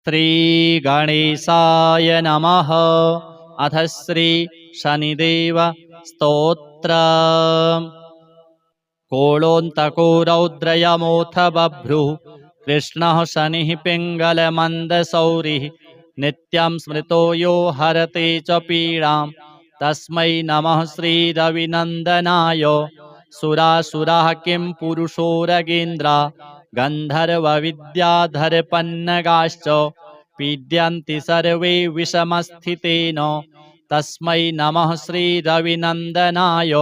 श्रीगणेशाय नमः। अथ श्री शनिदेव स्तोत्र। कोलोऽन्तको रौद्रयमोऽथ बभ्रुः कृष्णः शनिः पिङ्गलमन्दशौरिः नित्यं स्मृतो यो हरते च पीडां तस्मै नमः श्रीरविनन्दनाय। सुरासुराः किं पुरुषोरगेन्द्रा गन्धर्वविद्याधरपन्नगाश्च पीड्यन्ति सर्वे विषमस्थितेन तस्मै नमः श्रीरविनन्दनाय।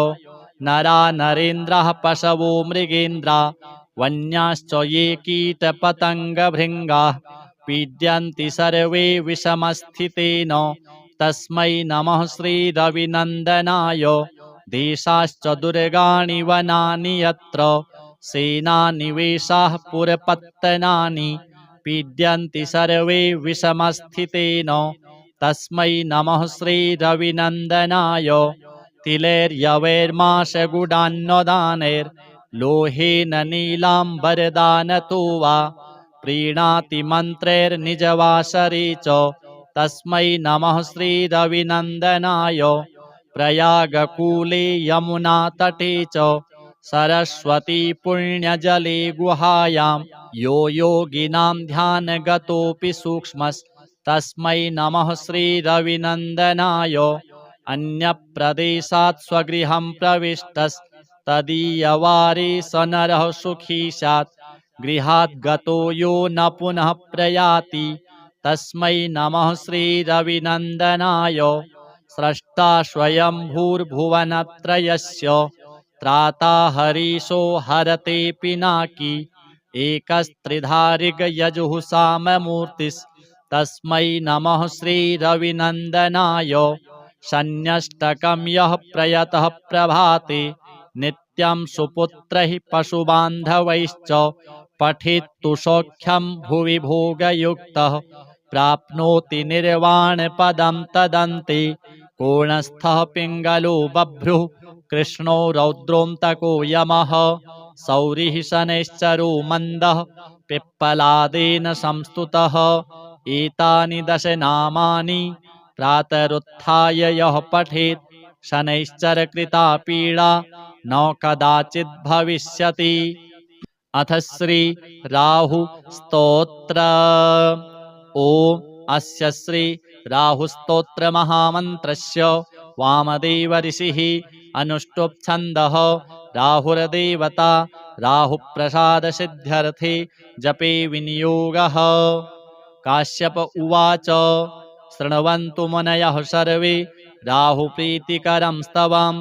नरा नरेन्द्राः पशवो मृगेन्द्रा वन्याश्च ये कीटपतङ्गभृङ्गाः पीड्यन्ति सर्वे विषमस्थितेन तस्मै नमः श्रीरविनन्दनाय। देशाश्च दुर्गाणि वनानि यत्र सेनानिवेशाः पुरपत्तनानि पीड्यन्ति सर्वे विषमस्थितेन तस्मै नमः श्रीरविनन्दनाय। तिलैर्यवैर्माशगुडान्नदानैर्लोहेन नीलाम्बरदानतो वा प्रीणाति मन्त्रैर्निजवासरे च तस्मै नमः श्रीरविनन्दनाय। प्रयागकूले यमुनातटे च सरस्वती पुण्यजले गुहायां यो योगिनां ध्यानगतोऽपि सूक्ष्मस्तस्मै नमः श्रीरविनन्दनाय। अन्यप्रदेशात् स्वगृहं प्रविष्टस्तदीयवारे स नरः सुखी स्यात् गृहात् गतो यो न पुनः प्रयाति तस्मै नमः श्रीरविनन्दनाय। स्रष्टा स्वयंभूर्भुवनत्रयस्य त्राता हरीशो हरते पिनाकी एकस्त्रिधारिगयजुः साममूर्तिस्तस्मै नमः श्रीरविनन्दनाय। शन्यष्टकं यः प्रयतः प्रभाते नित्यं सुपुत्रैः पशुबान्धवैश्च पठेत्तु सौख्यं भुवि भोगयुक्तः प्राप्नोति निर्वाणपदं तदन्ते। कोणस्थः पिङ्गलो बभ्रुः कृष्णो रौद्रोऽन्तको यमः सौरिः शनैश्चरो मन्दः पिप्पलादेन संस्तुतः। एतानि दश नामानि प्रातरुत्थाय यः पठेत् शनैश्चरकृता पीडा न कदाचित् भविष्यति। अथ श्री राहु स्तोत्र। ओम अस्य श्री राहुस्तोत्र महामन्त्रस्य वामदेव ऋषिः अनुष्टुप् छन्दः। राहुर्देवता राहुप्रसादसिद्ध्यर्थे जपे विनियोगः। काश्यप उवाच शृण्वन्तु मुनयः सर्वे राहुप्रीतिकरं स्तवं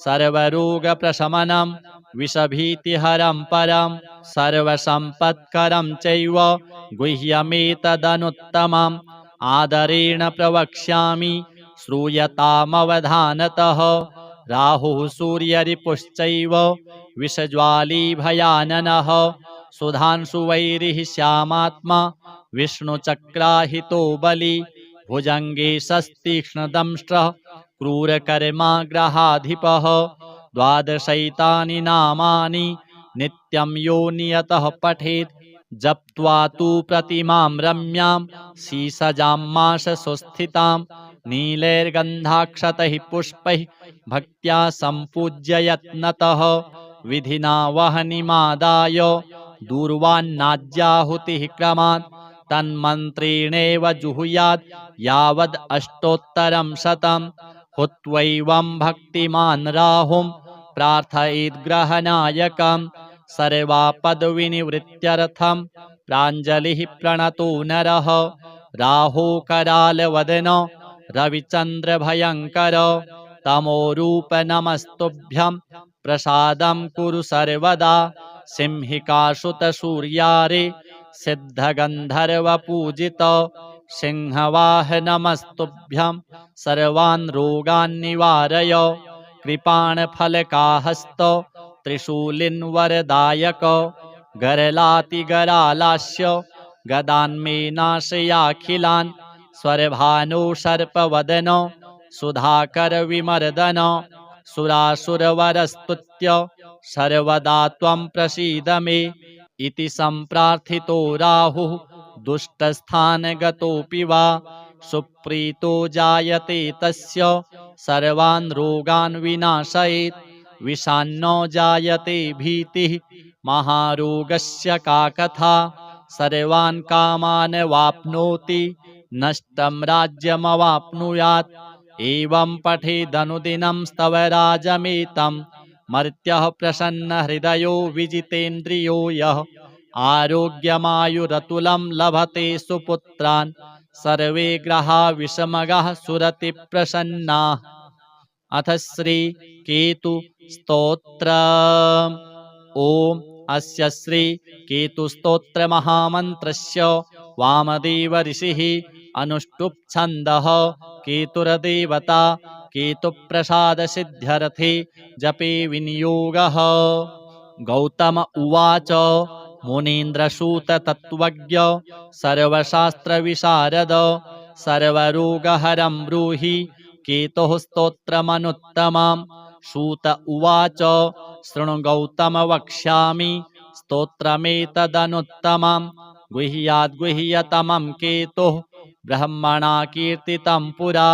सर्वरोगप्रशमनं विषभीतिहरं परं सर्वसम्पत्करं चैव गुह्यमेतदनुत्तमम् आदरेण प्रवक्ष्यामि श्रूयतामवधानतः। राहुः सूर्यरिपुश्चैव विषज्वाली भयाननः सुधांशुवैरिः श्यामात्मा विष्णुचक्राहितो बली भुजङ्गे शस्तीक्ष्णदंष्ट्रः क्रूरकर्माग्रहाधिपः। द्वादशैतानि नामानि नित्यं यो नियतः पठेत् जप्त्वा तु प्रतिमां रम्यां शीसजां माशसुस्थितां नीलैर्गन्धाक्षतैः पुष्पैः भक्त्या सम्पूज्य यत्नतः विधिना वह्निमादाय दूर्वान्नाज्याहुतिः क्रमात् तन्मन्त्रेणैव जुहुयात् यावद् अष्टोत्तरं शतं। हुत्वैवं भक्तिमान् राहुं प्रार्थयेत् ग्रहनायकं सर्वापद्विनिवृत्त्यर्थं प्राञ्जलिः प्रणतो नरः। राहो करालवदन रविचन्द्रभयङ्कर तमोरूप नमस्तुभ्यं प्रसादं कुरु सर्वदा। सिंहिकासुतसूर्यारे सिद्धगन्धर्वपूजित सिंहवाहनमस्तुभ्यं सर्वान् रोगान् निवारय। कृपाणफलकाहस्त त्रिशूलिन्वरदायक गरलातिगरालास्य गदान्मे नाशयाखिलान् स्वरभानो सर्पवदन सुधाकर विमर्दन सुरासुरवरस्तुत्य सर्वदा त्वं प्रसीद मे इति सम्प्रार्थितो राहुः दुष्टस्थानगतोऽपि वा सुप्रीतो जायते तस्य सर्वान् रोगान् विनाशयेत् विषान्नो जायते भीतिः महारोगस्य का कथा सर्वान् कामान् वाप्नोति नष्टं राज्यमवाप्नुयात् एवं पठेदनुदिनं स्तवराजमेतं मर्त्यः प्रसन्नहृदयो विजितेन्द्रियो यः आरोग्यमायुरतुलं लभते सुपुत्रान् सर्वे ग्रहा विषमगाः सुरतिप्रसन्नाः। अथ श्री केतु स्तोत्र। ओम अस्य श्री केतु स्तोत्र महामन्त्रस्य वामदेव ऋषिः अनुष्टुप् छन्दः केतुर्देवता केतुप्रसाद सिद्ध्यर्थे जपे विनियोगः। गौतम उवाच मुनीन्द्रसूत तत्त्वज्ञ सर्वशास्त्रविशारद सर्वरोगहरं ब्रूहि केतुः स्तोत्रमनुत्तमम्। सूत उवाच शृणु गौतम वक्ष्यामि स्तोत्रमेतदनुत्तमम् गुह्याद्गुह्यतमं केतुः ब्रह्मणा कीर्तितं पुरा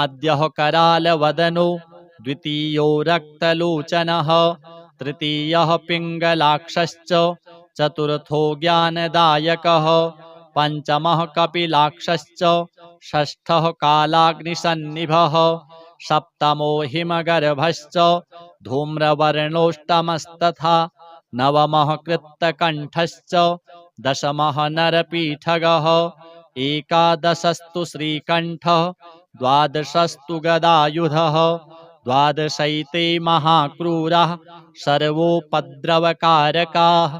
आद्यः करालवदनो द्वितीयो रक्तलोचनः तृतीयः पिङ्गलाक्षश्च चतुर्थो ज्ञानदायकः पञ्चमः कपिलाक्षश्च षष्ठः कालाग्निसन्निभः सप्तमो हिमगर्भश्च धूम्रवर्णोष्टमस्तथा नवमः कृत्तकण्ठश्च दशमः नरपीठगः एकादशस्तु श्रीकण्ठः द्वादशस्तु गदायुधः द्वादशैते महाक्रूरः सर्वोपद्रवकारकाः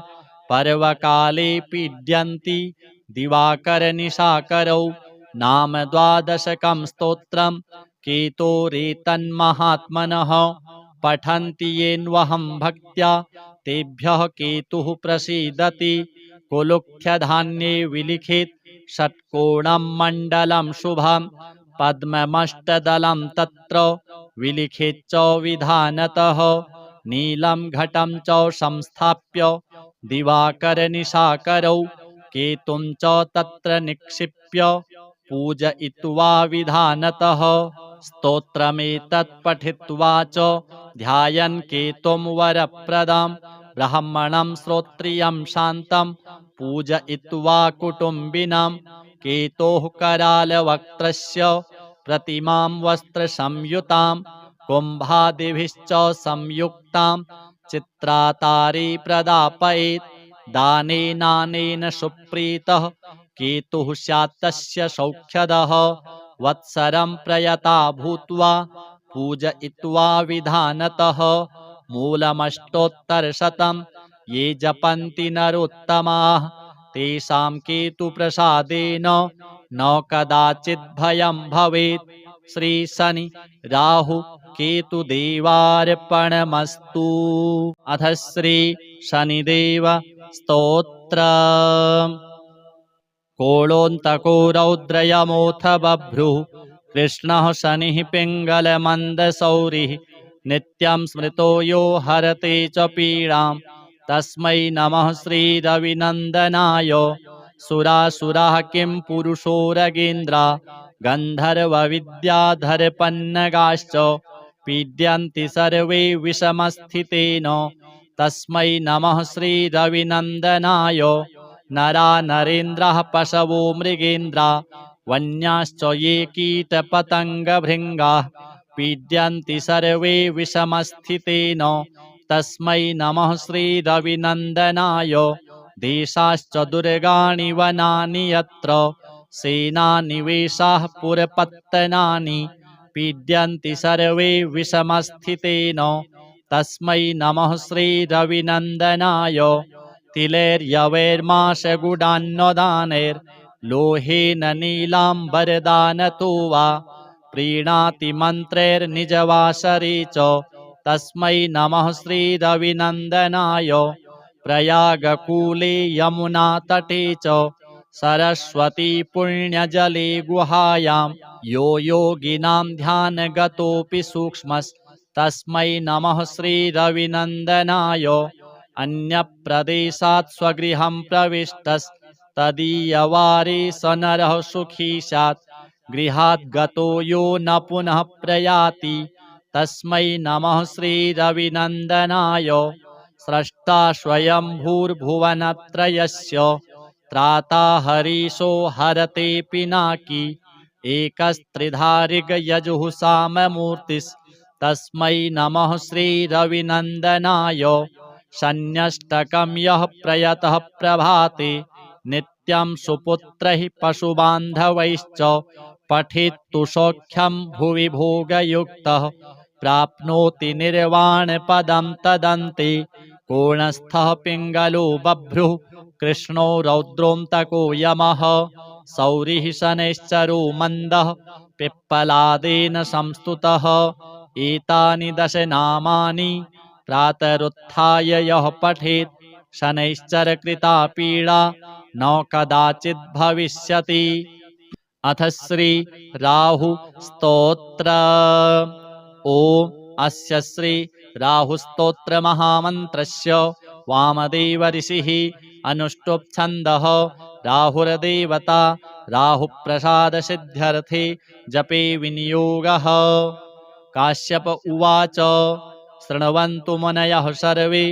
पर्वकाले पीड्यन्ति दिवाकरनिशाकरौ नाम द्वादशकं स्तोत्रं केतोरेतन्महात्मनः पठन्ति येन्वहं भक्त्या तेभ्यः केतुः प्रसीदति कुलुख्यधान्ये विलिखित षट्कोणं मण्डलं शुभं पद्ममष्टदलं तत्र विलिखित च विधानतः नीलं घटं च संस्थाप्य दिवाकरनिशाकरौ केतुं च तत्र निक्षिप्य पूजयित्वा विधानतः स्तोत्रमेतत् पठित्वा च ध्यायन् केतुं वरप्रदं ब्राह्मणं श्रोत्रियं शान्तं पूजयित्वा कुटुम्बिनं केतोः करालवक्त्रस्य प्रतिमां वस्त्रसंयुतां कुम्भादिभिश्च संयुक्तां चित्रातारे प्रदापयेत् दानेनानेन सुप्रीतः केतुः स्यात् तस्य सौख्यदः वत्सरं प्रयता भूत्वा पूजयित्वा विधानतः मूलमष्टोत्तरशतं ये जपन्ति नरोत्तमाः तेषां केतुप्रसादेन न कदाचित् भयं भवेत्। श्री शनि राहु केतुदेवार्पणमस्तु। अथ श्री शनिदेव स्तोत्र। कोलोऽन्तको रौद्रयमोऽथ बभ्रुः कृष्णः शनिः पिङ्गलमन्दशौरिः नित्यं स्मृतो यो हरते च पीडां तस्मै नमः श्रीरविनन्दनाय। सुरासुराः किं पुरुषोरगेन्द्रा गन्धर्वविद्याधरपन्नगाश्च पीड्यन्ति सर्वे विषमस्थितेन तस्मै नमः श्रीरविनन्दनाय। नरा नरेन्द्राः पशवो मृगेन्द्रा वन्याश्च ये कीटपतङ्गभृङ्गाः पीड्यन्ति सर्वे विषमस्थितेन तस्मै नमः श्रीरविनन्दनाय। देशाश्च दुर्गाणि वनानि यत्र सेनानिवेशाः पुरपत्तनानि पीड्यन्ति सर्वे विषमस्थितेन तस्मै नमः श्रीरविनन्दनाय। तिलैर्यवैर्माशगुडान्नदानैर्लोहेन नीलाम्बरदानतो वा प्रीणाति मन्त्रैर्निजवासरे च तस्मै नमः श्रीरविनन्दनाय। प्रयागकूले यमुनातटे च सरस्वती पुण्यजले गुहायां यो योगिनां ध्यानगतोऽपि सूक्ष्मस्तस्मै नमः श्रीरविनन्दनाय। अन्यप्रदेशात् स्वगृहं प्रविष्टस् तदीयवारे स नरः सुखी स्यात् गृहात् गतो यो न पुनः प्रयाति तस्मै नमः श्रीरविनन्दनाय स्रष्टा स्वयंभूर्भुवनत्रयस्य त्राता हरीशो हरते पिनाकी एकस्त्रिधारिगयजुः साममूर्तिस्तस्मै नमः श्रीरविनन्दनाय शन्यष्टकं यः प्रयतः प्रभाते नित्यं सुपुत्रैः पशुबान्धवैश्च पठित्तु सौख्यं भुवि भोगयुक्तः प्राप्नोति निर्वाणपदं तदन्ते कोणस्थः पिङ्गलो बभ्रुः कृष्णो रौद्रोऽन्तको यमः सौरिः शनैश्चरो मन्दः पिप्पलादेन संस्तुतः एतानि दश नामानि प्रातरुत्थाय यः पठेत् शनैश्चरकृता पीडा न कदाचित् भविष्यति। अथ श्री राहु स्तोत्र। ओम अस्य श्री राहु स्तोत्र महामन्त्रस्य वामदेव ऋषिः अनुष्टुप् छन्दः राहुर्देवता राहुप्रसाद सिद्ध्यर्थे जपे विनियोगः। काश्यप उवाच शृण्वन्तु मुनयः सर्वे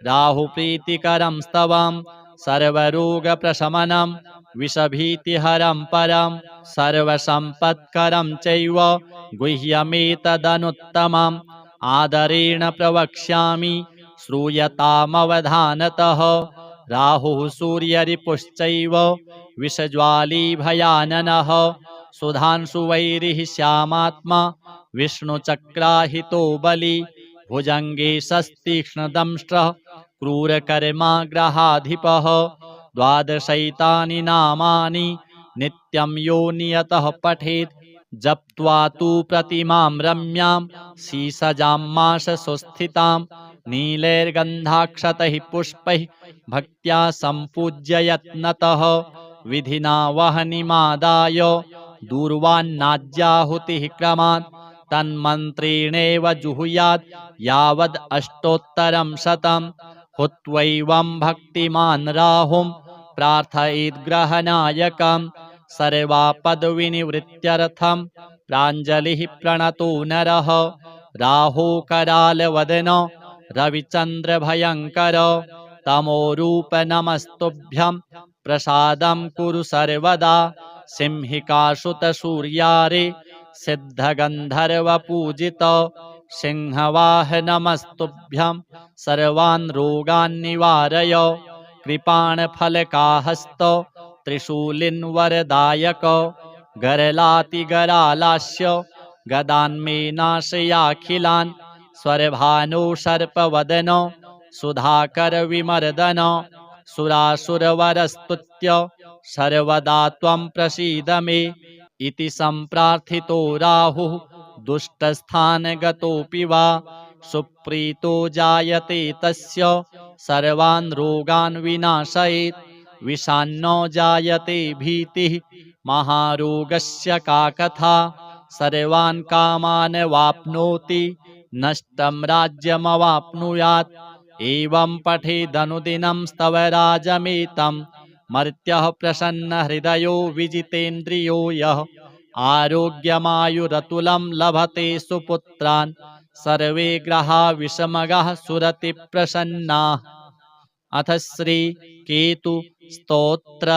राहुप्रीतिकरं स्तवं सर्वरोगप्रशमनं विषभीतिहरं परं सर्वसम्पत्करं चैव गुह्यमेतदनुत्तमम् आदरेण प्रवक्ष्यामि श्रूयतामवधानतः। राहुः सूर्यरिपुश्चैव विषज्वाली भयाननः सुधांशुवैरिः श्यामात्मा विष्णुचक्राहितो बली भुजङ्गे शस्तीक्ष्णदंष्ट्रः क्रूरकर्माग्रहाधिपः। द्वादशैतानि नामानि नित्यं यो नियतः पठेत् जप्त्वा तु प्रतिमां रम्यां शीसजां माशसुस्थितां नीलैर्गन्धाक्षतैः पुष्पैः भक्त्या सम्पूज्य यत्नतः विधिना वह्निमादाय दूर्वान्नाज्याहुतिः क्रमात् तन्मन्त्रेणैव जुहुयात् यावद् अष्टोत्तरं शतं हुत्वैवं भक्तिमान् राहुं प्रार्थयेत् ग्रहनायकं सर्वापद्विनिवृत्त्यर्थं प्राञ्जलिः प्रणतो नरः। राहो करालवदन रविचन्द्रभयङ्कर तमोरूप नमस्तुभ्यं प्रसादं कुरु सर्वदा सिंहिकासुतसूर्यारे सिद्धगन्धर्वपूजित सिंहवाह नमस्तुभ्यं सर्वान् रोगान् निवारय कृपाणफलकाहस्त त्रिशूलिन्वरदायक गरलातिगरालास्य गदान्मे नाशयाखिलान् स्वरभानो सर्पवदन सुधाकर विमर्दन सुरासुरवरस्तुत्य सर्वदा त्वं प्रसीद मे इति सम्प्रार्थितो राहुः दुष्टस्थानगतोऽपि वा सुप्रीतो जायते तस्य सर्वान् रोगान् विनाशयेत् विषान्नो जायते भीतिः महारोगस्य का कथा सर्वान् कामान् वाप्नोति नष्टं राज्यमवाप्नुयात् एवं पठेदनुदिनं स्तवराजमेतं मर्त्यः प्रसन्नहृदयो विजितेन्द्रियो यः आरोग्यमायुरतुलं लभते सुपुत्रान् सर्वे ग्रहा विषमगाः सुरति प्रसन्नाः। अथ श्री केतु स्तोत्र।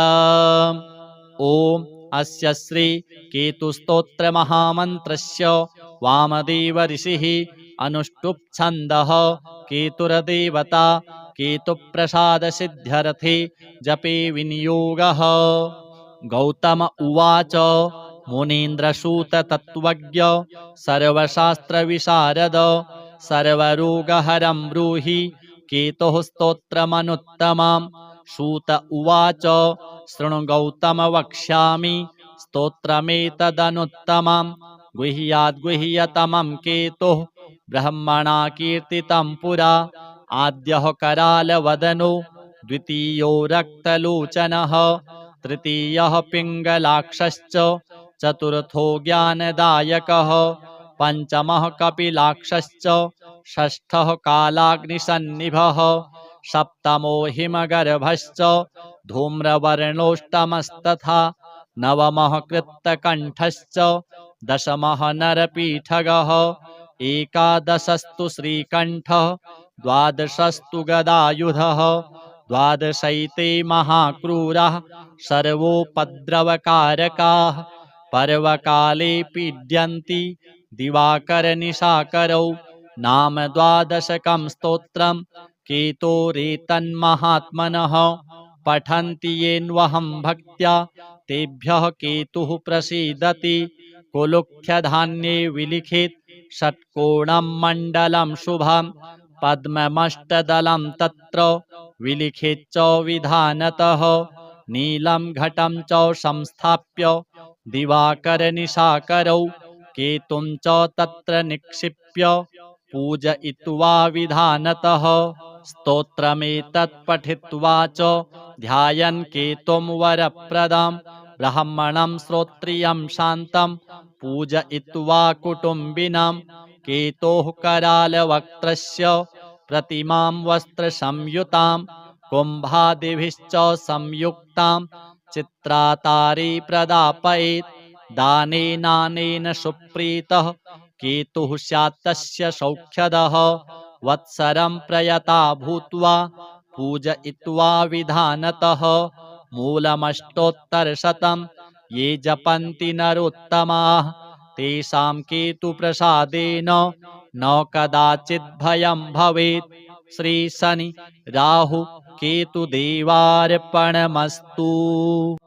ओम अस्य श्री केतु स्तोत्र महामन्त्रस्य वामदेव ऋषिः अनुष्टुप् छन्दः केतुर्देवता केतुप्रसाद सिद्ध्यर्थे जपे विनियोगः। गौतम उवाच मुनीन्द्रसूत तत्त्वज्ञ सर्वशास्त्रविशारद सर्वरोगहरं ब्रूहि केतुः स्तोत्रमनुत्तमम्। सूत उवाच शृणु गौतम वक्ष्यामि स्तोत्रमेतदनुत्तमम् गुह्याद्गुह्यतमं केतुः ब्रह्मणा कीर्तितं पुरा आद्यः करालवदनो द्वितीयो रक्तलोचनः तृतीयः पिङ्गलाक्षश्च चतुर्थो ज्ञानदायकः पञ्चमः कपिलाक्षश्च षष्ठः कालाग्निसन्निभः सप्तमो हिमगर्भश्च धूम्रवर्णोष्टमस्तथा नवमः कृत्तकण्ठश्च दशमः नरपीठगः एकादशस्तु श्रीकण्ठः द्वादशस्तु गदायुधः द्वादशैते महाक्रूरः सर्वोपद्रवकारकाः पर्वकाले पीड्यन्ति दिवाकरनिशाकरौ नाम द्वादशकं स्तोत्रं केतोरेतन्महात्मनः पठन्ति येन्वहं भक्त्या तेभ्यः केतुः प्रसीदति कुलुख्यधान्ये विलिखित षट्कोणं मण्डलं शुभं पद्ममष्टदलं तत्र विलिखित च विधानतः नीलं घटं च संस्थाप्य दिवाकरनिशाकरौ केतुं च तत्र निक्षिप्य पूजयित्वा विधानतः स्तोत्रमेतत् पठित्वा च ध्यायन् केतुं वरप्रदं ब्राह्मणं श्रोत्रियं शान्तं पूजयित्वा कुटुम्बिनं केतोः करालवक्त्रस्य प्रतिमां वस्त्रसंयुतां कुम्भादिभिश्च संयुक्तां चित्रातारे प्रदापयेत् दानेनानेन सुप्रीतः केतुः स्यात् तस्य सौख्यदः वत्सरं प्रयता भूत्वा पूजयित्वा विधानतः मूलमष्टोत्तरशतं ये जपन्ति नरोत्तमाः तेषां केतुप्रसादेन न कदाचित् भयं भवेत्। श्री शनि राहु केतुदेवार्पणमस्तु।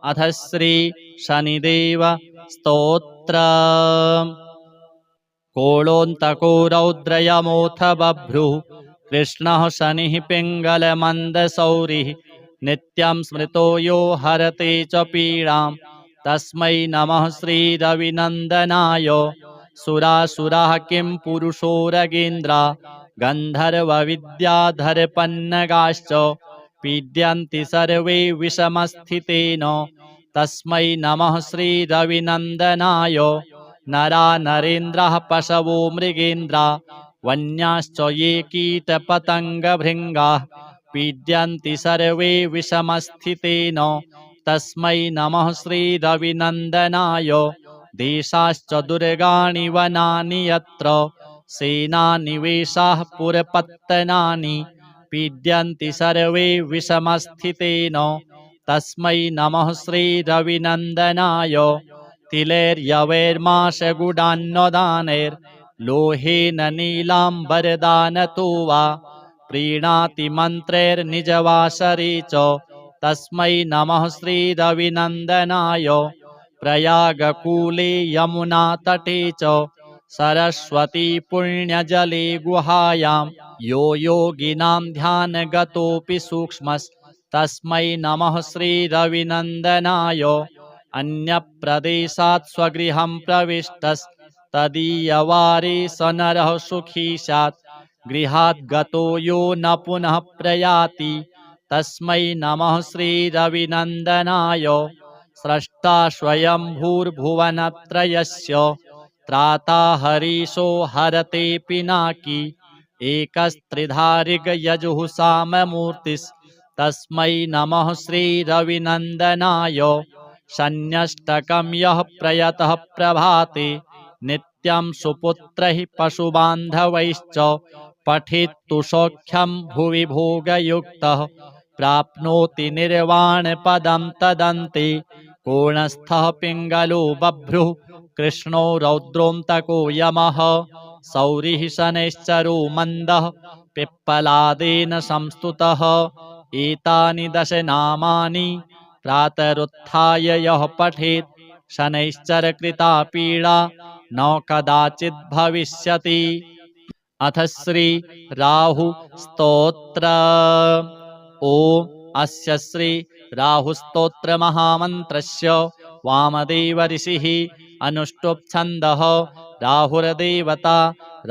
अथ श्री शनिदेव स्तोत्र। कोलोऽन्तको रौद्रयमोऽथ बभ्रुः कृष्णः शनिः पिङ्गलमन्दशौरिः नित्यं स्मृतो यो हरते च पीडां तस्मै नमः श्रीरविनन्दनाय। सुरासुराः किं पुरुषोरगेन्द्रा गन्धर्वविद्याधरपन्नगाश्च पीड्यन्ति सर्वे विषमस्थितेन तस्मै नमः श्रीरविनन्दनाय। नरा नरेन्द्राः पशवो मृगेन्द्रा वन्याश्च ये कीटपतङ्गभृङ्गाः पीड्यन्ति सर्वे विषमस्थितेन तस्मै नमः श्रीरविनन्दनाय। देशाश्च दुर्गाणि वनानि यत्र सेनानिवेशाः पुरपत्तनानि पीड्यन्ति सर्वे विषमस्थितेन तस्मै नमः श्रीरविनन्दनाय। तिलैर्यवैर्माशगुडान्नदानैर्लोहेन नीलाम्बरदानतो वा प्रीणाति मन्त्रैर्निजवासरे च तस्मै नमः श्रीरविनन्दनाय। प्रयागकूले यमुनातटे च सरस्वती पुण्यजले गुहायां यो योगिनां ध्यानगतोऽपि सूक्ष्मस्तस्मै नमः श्रीरविनन्दनाय। अन्यप्रदेशात् स्वगृहं प्रविष्टस्तदीयवारे स नरः सुखी स्यात् गृहात् गतो यो न पुनः प्रयाति तस्मै नमः श्रीरविनन्दनाय। स्रष्टा स्वयंभूर्भुवनत्रयस्य त्राता हरीशो हरते पिनाकी एकस्त्रिधारिगयजुः नमः श्रीरविनन्दनाय। शन्यष्टकं यः प्रयतः प्रभाते नित्यं सुपुत्रैः पशुबान्धवैश्च पठेत्तु सौख्यं भुवि भोगयुक्तः प्राप्नोति निर्वाणपदं तदन्ते। कोणस्थः पिङ्गलो बभ्रुः कृष्णो रौद्रोऽन्तको यमः सौरिः शनैश्चरो मन्दः पिप्पलादेन संस्तुतः। एतानि दशनामानि प्रातरुत्थाय यः पठेत् शनैश्चरकृता पीडा न कदाचित् भविष्यति। अथ श्री राहु स्तोत्र। ओम अस्य श्री राहुस्तोत्र महामन्त्रस्य वामदेव ऋषिः अनुष्टुप् छन्दः राहुर्देवता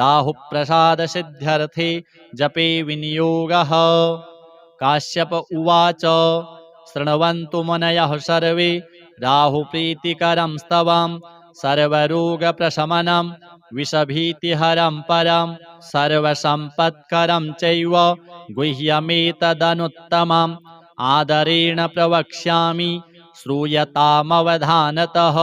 राहुप्रसादसिद्ध्यर्थे जपे विनियोगः। काश्यप उवाच शृण्वन्तु मुनयः सर्वे राहुप्रीतिकरं स्तवं सर्वरोगप्रशमनं विषभीतिहरं परं सर्वसम्पत्करं चैव गुह्यमेतदनुत्तमम् आदरेण प्रवक्ष्यामि श्रूयतामवधानतः।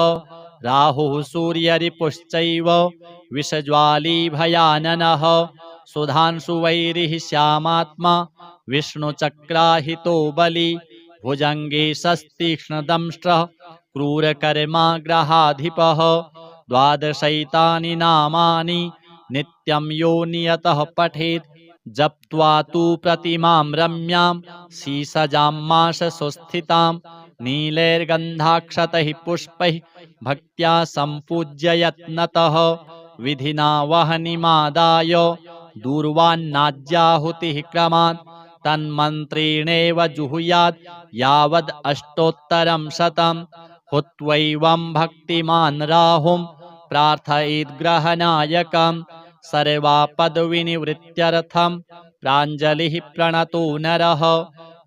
राहुः सूर्यरिपुश्चैव विषज्वाली भयाननः। सुधांशुवैरिः श्यामात्मा विष्णुचक्राहितो बली। भुजङ्गे शस्तीक्ष्णदंष्ट्रः क्रूरकर्माग्रहाधिपः। द्वादशैतानि नामानि नित्यं यो नियतः पठेत्। जप्त्वा तु प्रतिमां रम्यां शीसजां माशसुस्थितां। नीलैर्गन्धाक्षतैः पुष्पैः भक्त्या सम्पूज्य यत्नतः। विधिना वह्निमादाय दूर्वान्नाज्याहुतिः क्रमात्। तन्मन्त्रेणेव जुहुयात् यावद् अष्टोत्तरं शतं। हुत्वैवं भक्तिमान् राहुं प्रार्थयेद् ग्रहनायकम्। सर्वापद्विनिवृत्त्यर्थं प्राञ्जलिः प्रणतो नरः।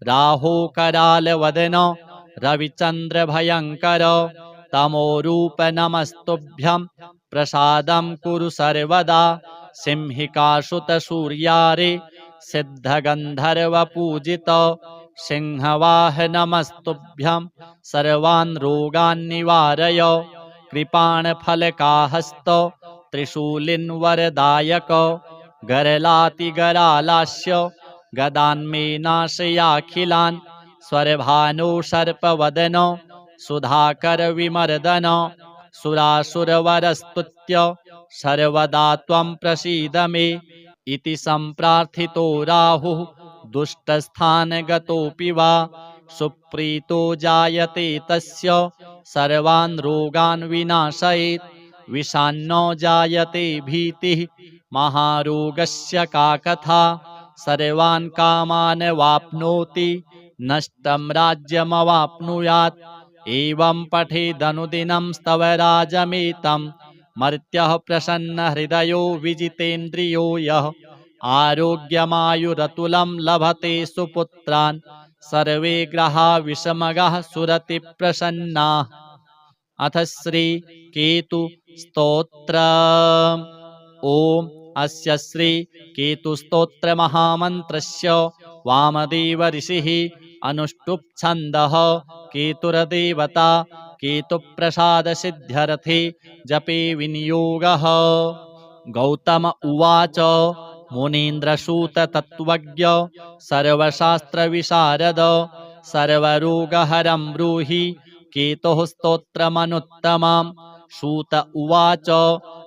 राहो करालवदन रविचन्द्रभयङ्कर। तमोरूप नमस्तुभ्यं प्रसादं कुरु सर्वदा। सिंहिकासुतसूर्यारे सिद्धगन्धर्वपूजित। सिंहवाह नमस्तुभ्यं सर्वान् रोगान् निवारय। कृपाणफलकाहस्त त्रिशूलिन्वरदायक। गरलातिगरालास्य गदान्मे नाशयाखिलान्। स्वरभानो सर्पवदन सुधाकरविमर्दन। सुरासुरवरस्तुत्य सर्वदा त्वं प्रसीद मे। इति सम्प्रार्थितो राहुः दुष्टस्थानगतोऽपि वा। सुप्रीतो जायते तस्य सर्वान् रोगान् विनाशयेत्। विषान्नो जायते भीतिः महारोगस्य का कथा। सर्वान् कामान् वाप्नोति नष्टं राज्यमवाप्नुयात्। एवं पठेदनुदिनं स्तवराजमेतं। मर्त्यः प्रसन्नहृदयो विजितेन्द्रियो यः। आरोग्यमायुरतुलं लभते सुपुत्रान्। सर्वे ग्रहा विषमगाः सुरतिप्रसन्नाः। अथ श्री केतु स्तोत्र। ओम अस्य श्री केतुस्तोत्र महामन्त्रस्य वामदेव ऋषिः अनुष्टुप् छन्दः। केतुर्देवता केतुप्रसाद सिद्ध्यर्थे जपे विनियोगः। गौतम उवाच मुनीन्द्रसूत तत्त्वज्ञ सर्वशास्त्रविशारद। सर्वरोगहरं ब्रूहि केतुः स्तोत्रमनुत्तमम्। सूत उवाच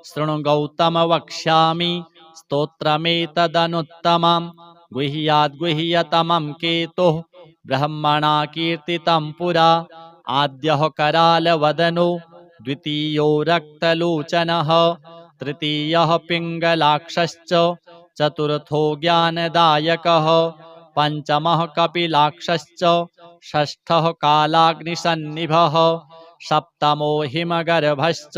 शृणु गौतम वक्ष्यामि स्तोत्रमेतदनुत्तमम्। गुह्याद्गुह्यतमं केतुः ब्रह्मणा कीर्तितं पुरा। आद्यः करालवदनो द्वितीयो रक्तलोचनः। तृतीयः पिङ्गलाक्षश्च चतुर्थो ज्ञानदायकः। पञ्चमः कपिलाक्षश्च षष्ठः कालाग्निसन्निभः। सप्तमो हिमगर्भश्च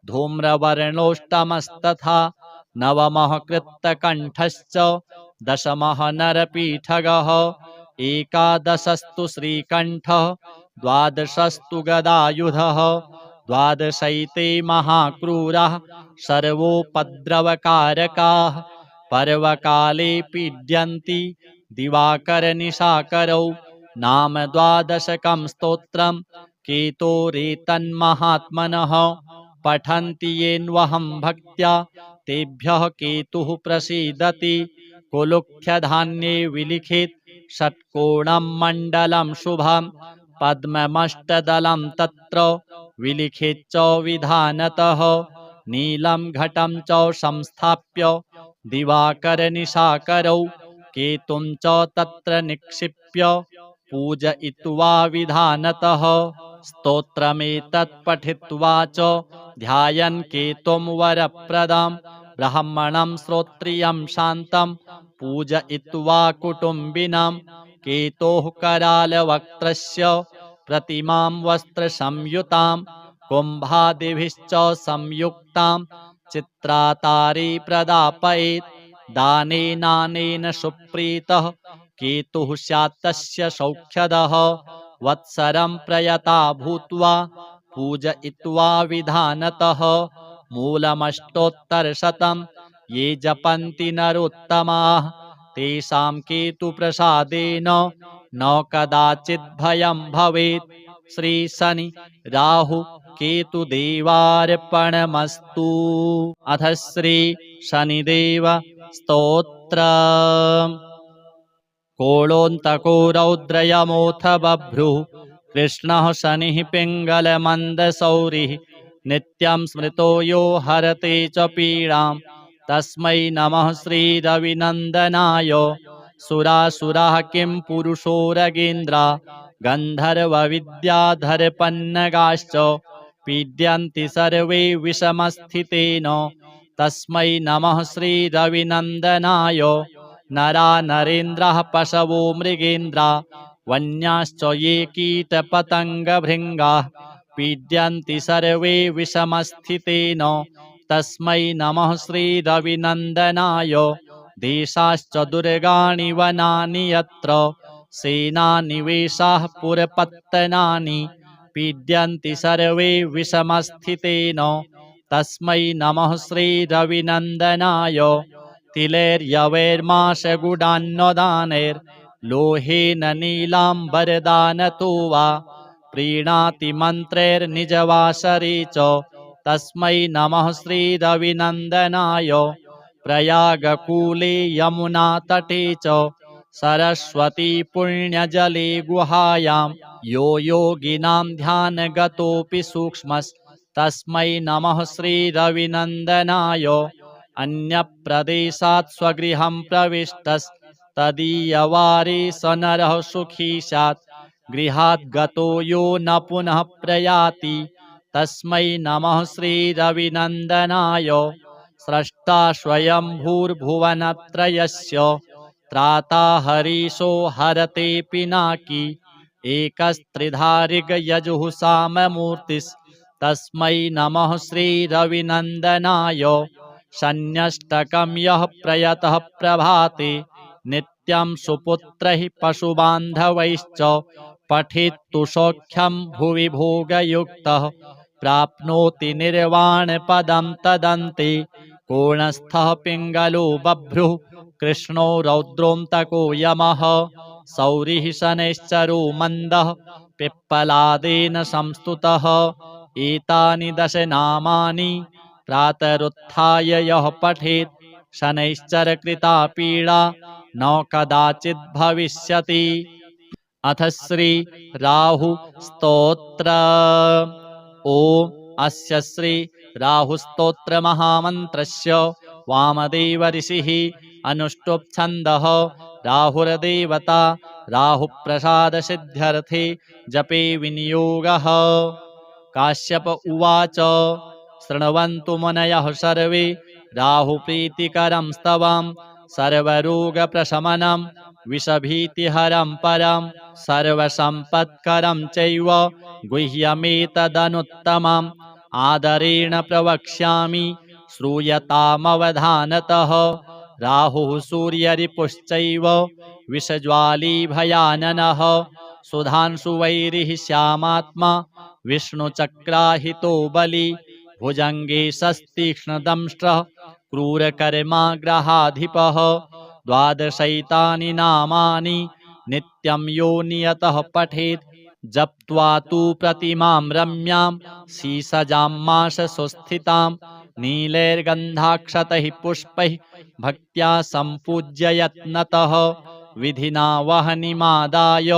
धूम्रवर्णोष्टमस्तथा। नवमः कृत्तकण्ठश्च दशमः नरपीठगः। एकादशस्तु श्रीकण्ठः द्वादशस्तु गदायुधः। द्वादशैते महाक्रूराः सर्वोपद्रवकारकाः। पर्वकाले पीड्यन्ति दिवाकरनिशाकरौ। नाम द्वादशकं स्तोत्रं केतोरेतन्महात्मनः। पठन्ति येन्वहं भक्त्या तेभ्यः केतुः प्रसीदति। कुलुख्यधान्ये विलिखित षट्कोणं मण्डलं शुभं। पद्ममष्टदलं तत्र विलिखित च विधानतः। नीलं घटं च संस्थाप्य दिवाकरनिशाकरौ। केतुं च तत्र निक्षिप्य पूजयित्वा विधानतः। स्तोत्रमेतत् पठित्वा च ध्यायन् केतुं वरप्रदं। ब्राह्मणं श्रोत्रियं शान्तं पूजयित्वा कुटुम्बिनं। केतोः करालवक्त्रस्य प्रतिमां वस्त्रसंयुतां। कुम्भादिभिश्च संयुक्तां चित्रातारे प्रदापयेत्। दानेनानेन सुप्रीतः केतुः स्यात् तस्य सौख्यदः। वत्सरं प्रयता भूत्वा पूजयित्वा विधानतः। मूलमष्टोत्तरशतं ये जपन्ति नरोत्तमाः तेषां केतुप्रसादेन न कदाचित् भयं भवेत्। श्री शनि राहु केतु देवार्पणमस्तु। अथ श्री शनिदेव स्तोत्र। कोलोऽन्तको रौद्रयमोऽथ बभ्रुः कृष्णः शनिः पिङ्गलमन्दशौरिः नित्यं स्मृतो यो हरते च पीडां तस्मै नमः श्रीरविनन्दनाय। सुरासुराः किं पुरुषोरगेन्द्रा गन्धर्वविद्याधरपन्नगाश्च पीड्यन्ति सर्वे विषमस्थितेन तस्मै नमः श्रीरविनन्दनाय। नरा नरेन्द्राः पशवो मृगेन्द्रा वन्याश्च ये कीटपतङ्गभृङ्गाः पीड्यन्ति सर्वे विषमस्थितेन तस्मै नमः श्रीरविनन्दनाय। देशाश्च दुर्गाणि वनानि यत्र सेनानिवेशाः पुरपत्तनानि पीड्यन्ति सर्वे विषमस्थितेन तस्मै नमः श्रीरविनन्दनाय। तिलैर्यवैर्माशगुडान्नदानैर्लोहेन नीलाम्बरदानतो वा प्रीणाति मन्त्रैर्निजवासरे च तस्मै नमः श्रीरविनन्दनाय। प्रयागकूले यमुनातटे च सरस्वती पुण्यजले गुहायां यो योगिनां ध्यानगतोऽपि सूक्ष्मस्तस्मै नमः श्रीरविनन्दनाय। अन्यप्रदेशात् स्वगृहं प्रविष्टस्तदीयवारे स नरः सुखी स्यात् गृहात् गतो यो न पुनः प्रयाति तस्मै नमः श्रीरविनन्दनाय। स्रष्टा स्वयंभूर्भुवनत्रयस्य त्राता हरीशो हरते पिनाकी एकस्त्रिधारिगयजुः साममूर्तिस्तस्मै नमः श्रीरविनन्दनाय। शन्यष्टकं यः प्रयतः प्रभाते नित्यं सुपुत्रैः पशुबान्धवैश्च पठेत्तु सौख्यं भुवि भोगयुक्तः प्राप्नोति निर्वाणपदं तदन्ते। कोणस्थः पिङ्गलो बभ्रुः कृष्णो रौद्रोऽन्तको यमः सौरिः शनैश्चरो मन्दः पिप्पलादेन संस्तुतः। एतानि दश नामानि प्रातरुत्थाय यः पठेत् शनैश्चरकृता पीडा न कदाचित् भविष्यति। अथ श्री राहु स्तोत्र। ॐ अस्य श्री राहुस्तोत्र महामन्त्रस्य वामदेव ऋषिः अनुष्टुप् छन्दः। राहुर्देवता राहुप्रसादसिद्ध्यर्थे जपे विनियोगः। काश्यप उवाच शृण्वन्तु मुनयः सर्वे राहुप्रीतिकरं स्तवं सर्वरोगप्रशमनं विषभीतिहरं परं सर्वसम्पत्करं चैव गुह्यमेतदनुत्तमम् आदरेण प्रवक्ष्यामि श्रूयतामवधानतः। राहुः सूर्यरिपुश्चैव विषज्वाली भयाननः सुधांशुवैरिः श्यामात्मा विष्णुचक्राहितो बली भुजङ्गे सस्तीक्ष्णदंष्ट्रः क्रूरकर्माग्रहाधिपः। द्वादशैतानि नामानि नित्यं यो नियतः पठेत् जप्त्वा तु प्रतिमां रम्यां शीसजां माशसुस्थितां नीलैर्गन्धाक्षतैः पुष्पैः भक्त्या सम्पूज्य यत्नतः विधिना वह्निमादाय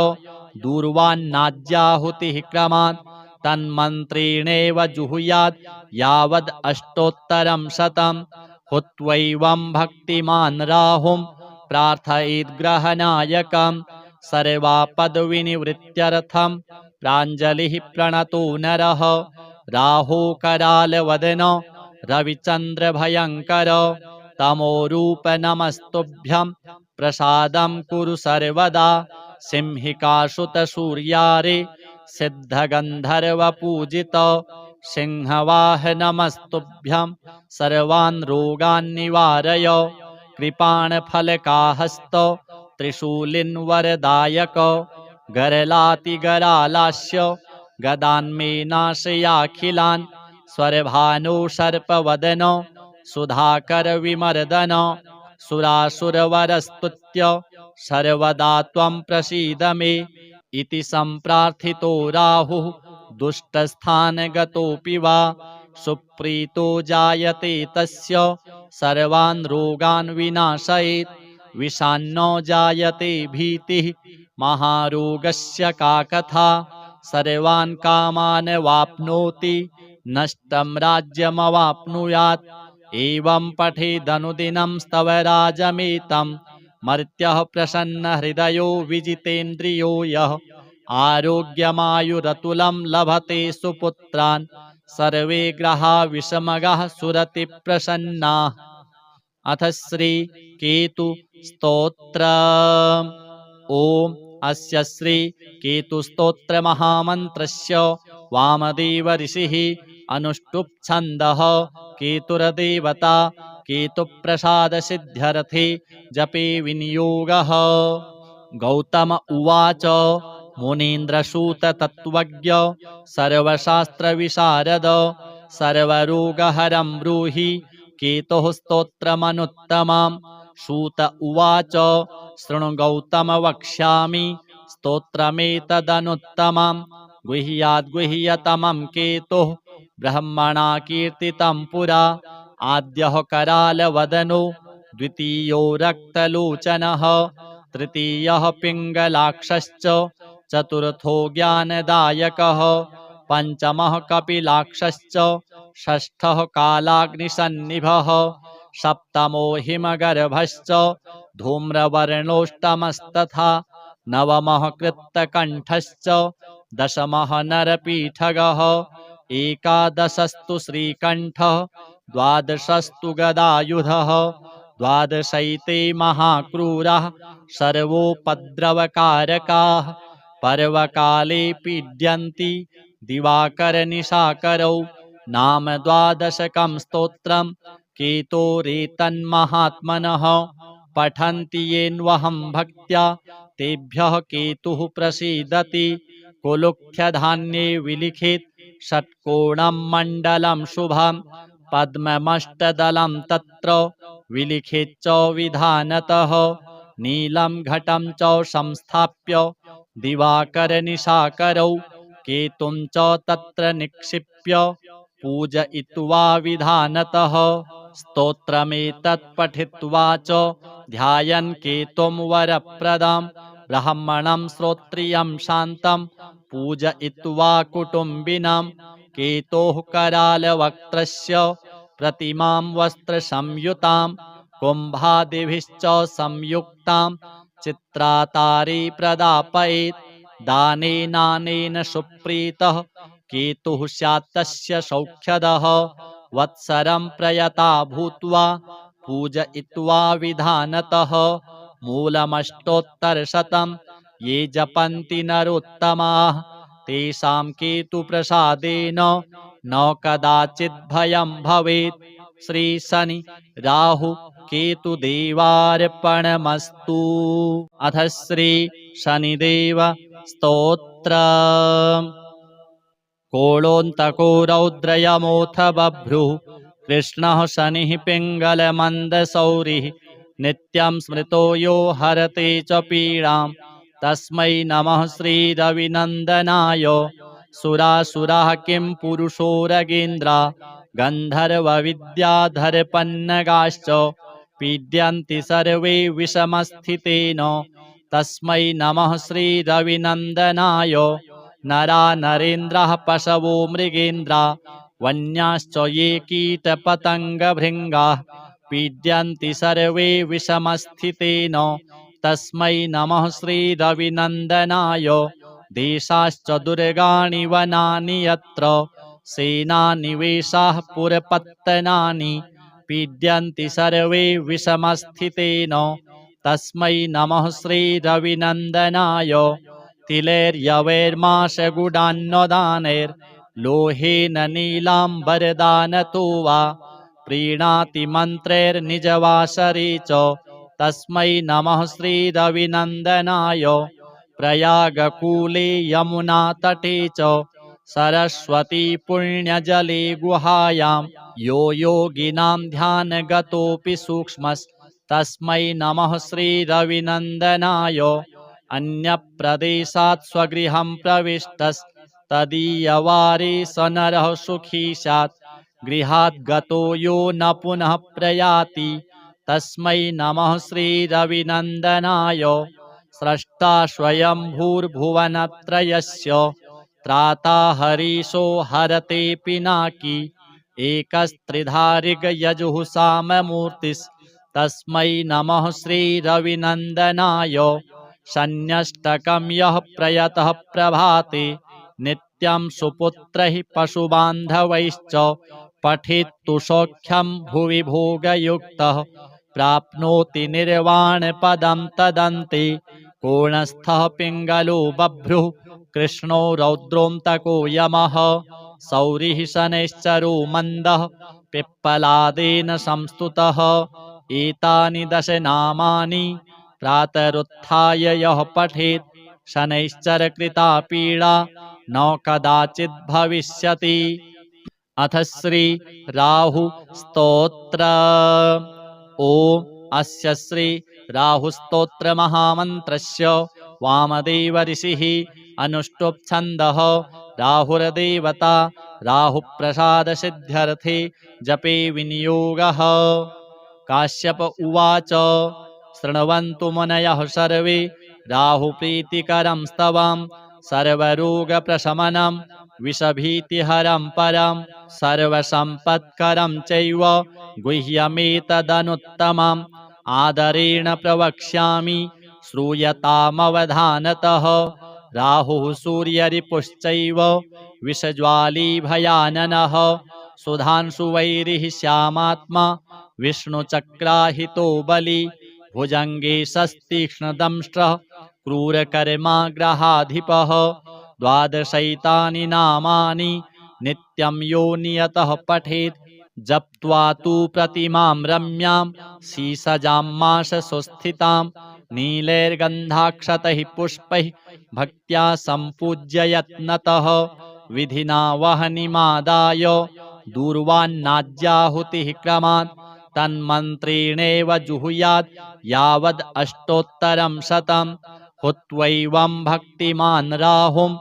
दूर्वान्नाज्याहुतिः क्रमात् तन्मन्त्रेणैव जुहुयात् यावद् अष्टोत्तरं शतं। हुत्वैवं भक्तिमान् राहुं प्रार्थयेद्ग्रहनायकं सर्वापद्विनिवृत्त्यर्थं प्राञ्जलिः प्रणतो नरः। राहो करालवदन रविचन्द्रभयङ्कर तमोरूप नमस्तुभ्यं प्रसादं कुरु सर्वदा। सिंहिकासुतसूर्यारे सिद्धगन्धर्वपूजित सिंहवाह नमस्तुभ्यं सर्वान् रोगान् निवारय। कृपाणफलकाहस्त त्रिशूलिन्वरदायक गरलातिगरालास्य गदान्मे नाशयाखिलान् स्वरभानो सर्पवदन सुधाकर विमर्दन सुरासुरवरस्तुत्य सर्वदा त्वं प्रसीद मे इति सम्प्रार्थितो राहुः दुष्टस्थानगतोऽपि वा सुप्रीतो जायते तस्य सर्वान् रोगान् विनाशयेत् विषान्नो जायते भीतिः महारोगस्य का कथा सर्वान् कामान् वाप्नोति नष्टं राज्यमवाप्नुयात् एवं पठेदनुदिनं स्तव राजमेतं मर्त्यः प्रसन्नहृदयो विजितेन्द्रियो यः आरोग्यमायुरतुलं लभते सुपुत्रान् सर्वे ग्रहा विषमगाः सुरति प्रसन्नाः। अथ श्री केतु स्तोत्र। ओम अस्य श्री केतु स्तोत्र महामन्त्रस्य वामदेव ऋषिः अनुष्टुप् छन्दः केतुर्देवता केतुप्रसाद सिद्ध्यर्थे जपे विनियोगः। गौतम उवाच मुनीन्द्रसूत तत्त्वज्ञ सर्वशास्त्र विशारद सर्वरोगहरं ब्रूहि केतुः स्तोत्रमनुत्तमम्। सूत उवाच शृणु गौतम वक्ष्यामि स्तोत्रमेतदनुत्तमम् गुह्याद्गुह्यतमं केतुः ब्रह्मणा कीर्तितं पुरा आद्यः करालवदनो द्वितीयो रक्तलोचनः तृतीयः पिङ्गलाक्षश्च चतुर्थो ज्ञानदायकः पञ्चमः कपिलाक्षश्च षष्ठः कालाग्निसन्निभः सप्तमो हिमगर्भश्च धूम्रवर्णोष्टमस्तथा नवमः कृत्तकण्ठश्च दशमः नरपीठगः एकादशस्तु श्रीकण्ठः द्वादशस्तु गदायुधः द्वादशैते महाक्रूरः सर्वोपद्रवकारकाः पर्वकाले पीड्यन्ति दिवाकरनिशाकरौ नाम द्वादशकं स्तोत्रं केतोरेतन्महात्मनः पठन्ति येन्वहं भक्त्या तेभ्यः केतुः प्रसीदति कुलुख्यधान्ये विलिखित षट्कोणं मण्डलं शुभं पद्ममष्टदलं तत्र विलिखित च विधानतः नीलं घटं च संस्थाप्य दिवाकरनिशाकरौ केतुं च तत्र निक्षिप्य पूजयित्वा विधानतः स्तोत्रमेतत् पठित्वा च ध्यायन् केतुं वरप्रदं ब्राह्मणं श्रोत्रियं शान्तं पूजयित्वा कुटुम्बिनं केतोः करालवक्त्रस्य प्रतिमां वस्त्रसंयुतां कुम्भादिभिश्च संयुक्तां चित्रातारे प्रदापयेत् दानेनानेन सुप्रीतः केतुः स्यात् तस्य सौख्यदः वत्सरं प्रयता भूत्वा पूजयित्वा विधानतः मूलमष्टोत्तरशतं ये जपन्ति नरोत्तमाः तेषां केतुप्रसादेन न कदाचित् भयं भवेत्। श्री शनि राहु केतुदेवार्पणमस्तु। अथ श्री शनिदेव स्तोत्र। कोलोऽन्तको रौद्रयमोऽथ बभ्रुः कृष्णः शनिः पिङ्गलमन्दशौरिः नित्यं स्मृतो यो हरते च पीडां तस्मै नमः श्रीरविनन्दनाय। सुरासुराः किं पुरुषोरगेन्द्रा गन्धर्वविद्याधरपन्नगाश्च पीड्यन्ति सर्वे विषमस्थितेन तस्मै नमः श्रीरविनन्दनाय। नरा नरेन्द्राः पशवो मृगेन्द्रा वन्याश्च ये कीटपतङ्गभृङ्गाः पीड्यन्ति सर्वे विषमस्थितेन तस्मै नमः श्रीरविनन्दनाय। देशाश्च दुर्गाणि वनानि यत्र सेनानिवेशाः पुरपत्तनानि पीड्यन्ति सर्वे विषमस्थितेन तस्मै नमः श्रीरविनन्दनाय। तिलैर्यवैर्माशगुडान्नदानैर्लोहेन नीलाम्बरदानतो वा प्रीणाति मन्त्रैर्निजवासरे च तस्मै नमः श्रीरविनन्दनाय। प्रयागकूले यमुनातटे च सरस्वती पुण्यजले गुहायां यो योगिनां ध्यानगतोऽपि सूक्ष्मः तस्मै नमः श्रीरविनन्दनाय अन्यप्रदेशात् स्वगृहं प्रविष्टस्तदीयवारे स नरः सुखी स्यात् गृहात् गतो यो न पुनः प्रयाति तस्मै नमः श्रीरविनन्दनाय स्रष्टा स्वयंभूर्भुवनत्रयस्य त्राता हरीशो हरते पिनाकी एकस्त्रिधारिगयजुः साममूर्तिस्तस्मै नमः श्रीरविनन्दनाय शन्यष्टकं यः प्रयतः प्रभाते नित्यं सुपुत्रैः पशुबान्धवैश्च पठित्तु सौख्यं भुवि भोगयुक्तः प्राप्नोति निर्वाणपदं तदन्ते कोणस्थः पिङ्गलो बभ्रुः कृष्णो रौद्रोऽन्तको यमः सौरिः शनैश्चरो मन्दः पिप्पलादेन संस्तुतः एतानि दश नामानि प्रातरुत्थाय यः पठेत् शनैश्चरकृता पीडा न कदाचित् भविष्यति। अथ श्री राहु स्तोत्र। ओम अस्य श्री राहुस्तोत्र महामन्त्रस्य वामदेव ऋषिः अनुष्टुप् छन्दः राहुर्देवता राहुप्रसाद सिद्ध्यर्थे जपे विनियोगः। काश्यप उवाच शृण्वन्तु मुनयः सर्वे राहुप्रीतिकरं स्तवं सर्वरोगप्रशमनं विषभीतिहरं परं सर्वसम्पत्करं चैव गुह्यमेतदनुत्तमम् आदरेण प्रवक्ष्यामि श्रूयतामवधानतः। राहुः सूर्यरिपुश्चैव विषज्वाली भयाननः सुधांशुवैरिः श्यामात्मा विष्णुचक्राहितो बली भुजङ्गे सस्तीक्ष्णदंष्ट्रः क्रूरकर्माग्रहाधिपः। द्वादशैतानि नामानि नित्यं यो नियतः पठेत् जप्त्वा तु प्रतिमां रम्यां शीसजां माशसुस्थितां नीलैर्गन्धाक्षतैः पुष्पैः भक्त्या सम्पूज्य यत्नतः विधिना वह्निमादाय दूर्वान्नाज्याहुतिः क्रमात् तन्मन्त्रेणैव जुहुयात् यावद् अष्टोत्तरं शतं हुत्वैवं भक्तिमान् राहुं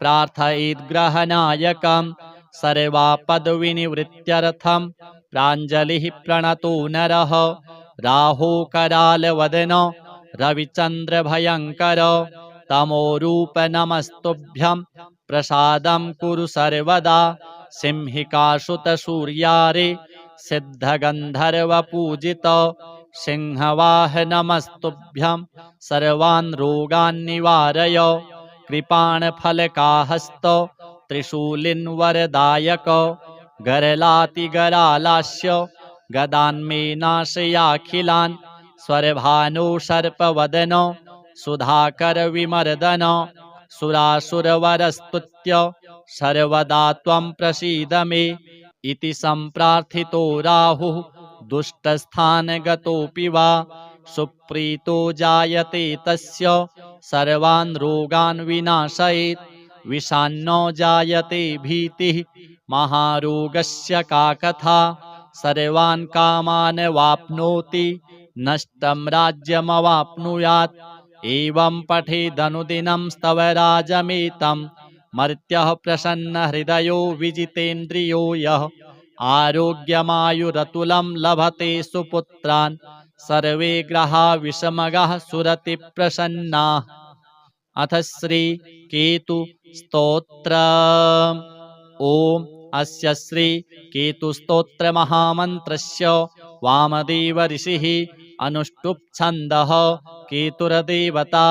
प्रार्थयेद्ग्रहनायकं सर्वापद्विनिवृत्त्यर्थं प्राञ्जलिः प्रणतो नरः। राहो करालवदन रविचन्द्रभयङ्कर तमोरूप नमस्तुभ्यं प्रसादं कुरु सर्वदा सिंहिकासुतसूर्यारे सिद्धगन्धर्वपूजित सिंहवाह नमस्तुभ्यं सर्वान् रोगान् निवारय कृपाणफलकाहस्त त्रिशूलिन्वरदायक गरलातिगरालास्य गदान्मे नाशयाखिलान् स्वरभानो सर्पवदन सुधाकर विमर्दन सुरासुरवरस्तुत्य सर्वदा त्वं प्रसीद मे इति सम्प्रार्थितो राहुः दुष्टस्थानगतोऽपि वा सुप्रीतो जायते तस्य सर्वान् रोगान् विनाशयेत् विषान्नो जायते भीतिः महारोगस्य का कथा सर्वान् कामान् वाप्नोति नष्टं राज्यमवाप्नुयात् एवं पठेदनुदिनं स्तव राजमेतं मर्त्यः प्रसन्नहृदयो विजितेन्द्रियो यः आरोग्यमायुरतुलं लभते सुपुत्रान् सर्वे ग्रहा विषमगाः सुरति प्रसन्नाः। अथ श्री केतु स्तोत्र। ओम अस्य श्री केतु स्तोत्र महामन्त्रस्य वामदेव ऋषिः अनुष्टुप् छन्दः केतुर्देवता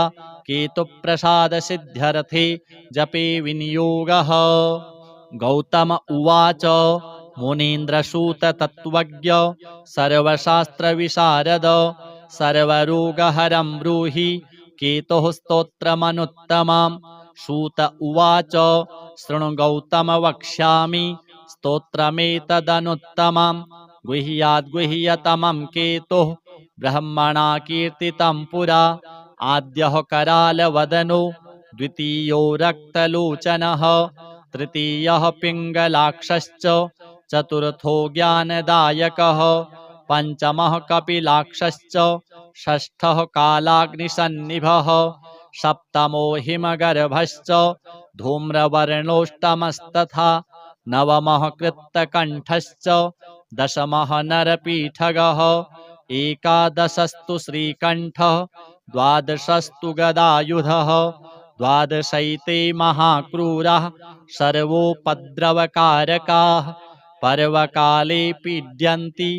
केतुप्रसाद सिद्ध्यर्थे जपे विनियोगः। गौतम उवाच मुनीन्द्रसूत तत्त्वज्ञ सर्वशास्त्रविशारद सर्वरोगहरं ब्रूहि केतुः स्तोत्रमनुत्तमम्। सूत उवाच शृणु गौतम वक्ष्यामि स्तोत्रमेतदनुत्तमम् गुह्याद्गुह्यतमं केतुः ब्रह्मणा कीर्तितं पुरा आद्यः करालवदनो द्वितीयो रक्तलोचनः तृतीयः पिङ्गलाक्षश्च चतुर्थो ज्ञानदायकः पञ्चमः कपिलाक्षश्च षष्ठः कालाग्निसन्निभः सप्तमो हिमगर्भश्च धूम्रवर्णोऽष्टमस्तथा नवमः कृत्तकण्ठश्च दशमः नरपीठगः एकादशस्तु श्रीकण्ठः द्वादशस्तु गदायुधः द्वादशैते महाक्रूरः सर्वोपद्रवकारकाः पर्वकाले पीड्यन्ति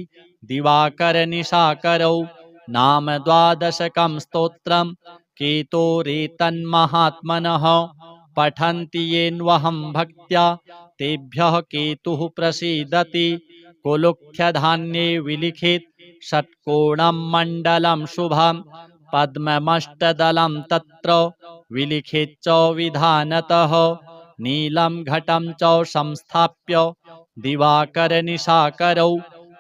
दिवाकरनिशाकरौ नाम द्वादशकं स्तोत्रं केतोरेतन्महात्मनः पठन्ति येन्वहं भक्त्या तेभ्यः केतुः प्रसीदति कुलुख्यधान्ये विलिखित षट्कोणं मण्डलं शुभं पद्ममष्टदलं तत्र विलिखित च विधानतः नीलं घटं च संस्थाप्य दिवाकरनिशाकरौ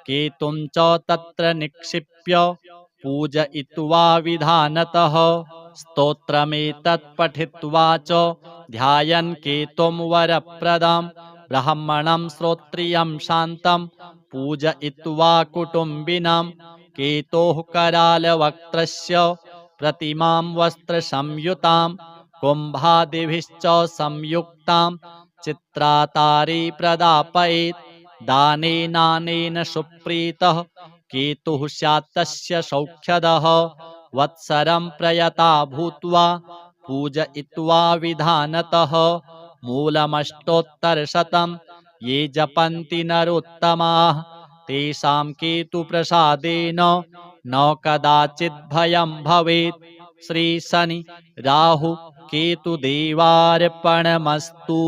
केतुं च तत्र निक्षिप्य पूजयित्वा विधानतः स्तोत्रमेतत् पठित्वा च ध्यायन् केतुं वरप्रदं ब्राह्मणं श्रोत्रियं शान्तं पूजयित्वा कुटुम्बिनं केतोः करालवक्त्रस्य प्रतिमां वस्त्रसंयुतां कुम्भादिभिश्च संयुक्तां चित्रातारे प्रदापयेत् दानेनानेन सुप्रीतः केतुः स्यात् तस्य सौख्यदः वत्सरं प्रयता भूत्वा पूजयित्वा विधानतः मूलमष्टोत्तरशतं ये जपन्ति नरोत्तमाः तेषां केतुप्रसादेन न कदाचित् भयं भवेत्। श्री शनि राहु केतुदेवार्पणमस्तु।